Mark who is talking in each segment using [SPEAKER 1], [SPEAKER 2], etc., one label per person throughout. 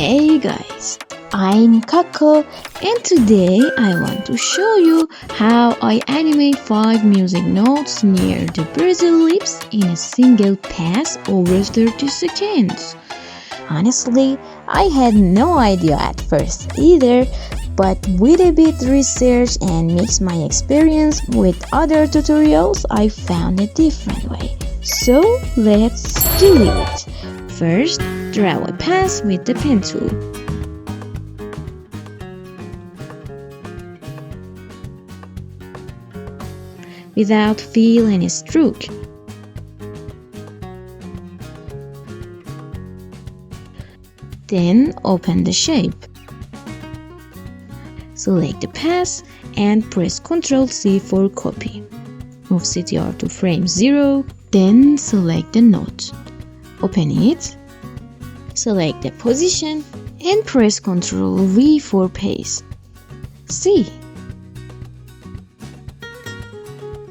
[SPEAKER 1] Hey guys, I'm KAKO and today I want to show you how I animate 5 music notes near the Brazil lips in a single pass over 30 seconds. Honestly, I had no idea at first either, but with a bit research and mix my experience with other tutorials, I found a different way. So let's do it. First, draw a pass with the pen tool. Without fill any stroke. Then open the shape. Select the pass and press Ctrl+C for copy. Move CTR to frame 0, then select the note. Open it, select the position and press Ctrl+V for paste. See?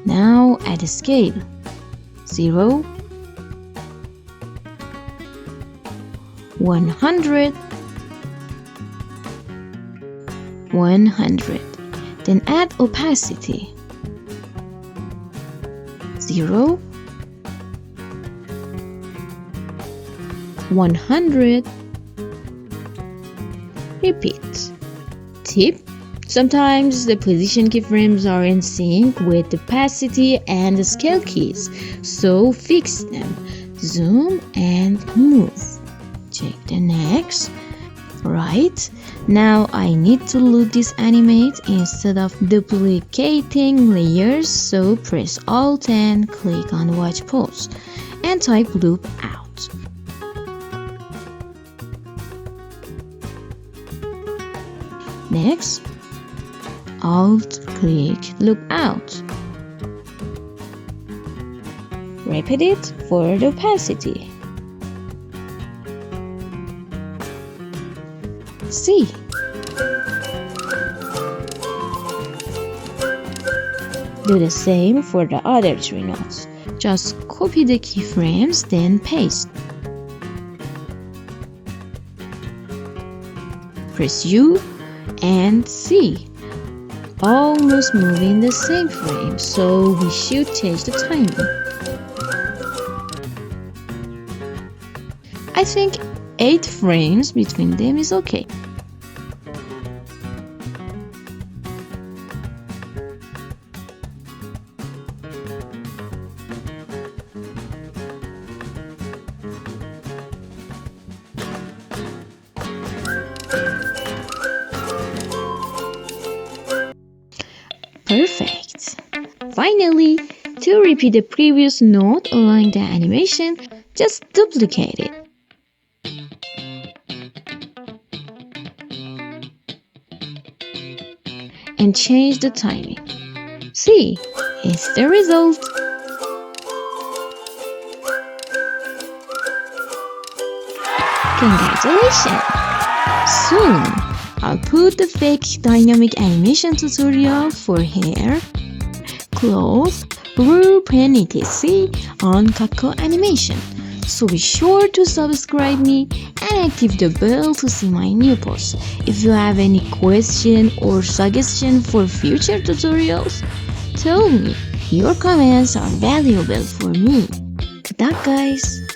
[SPEAKER 1] Now add a scale 0, 100, 100. Then add opacity 0, 100. Repeat. Tip: sometimes the position keyframes are in sync with the opacity and the scale keys, so fix them. Zoom and move. Check the next. Right. Now I need to loop this animate instead of duplicating layers, so press Alt and click on watch pause and type loop out. Next, Alt-click Loop Out. Repeat it for the opacity. See? Do the same for the other 3 notes. Just copy the keyframes, then paste. Press U and C. Almost moving the same frame, so we should change the timing. I think 8 frames between them is okay. Perfect. Finally, to repeat the previous note along the animation, just duplicate it. And change the timing. See, it's the result. Congratulations! Soon, I'll put the fake dynamic animation tutorial for hair, clothes, group and etc. on KAKO Animation. So be sure to subscribe me and activate the bell to see my new posts. If you have any question or suggestion for future tutorials, tell me. Your comments are valuable for me. Good luck, guys!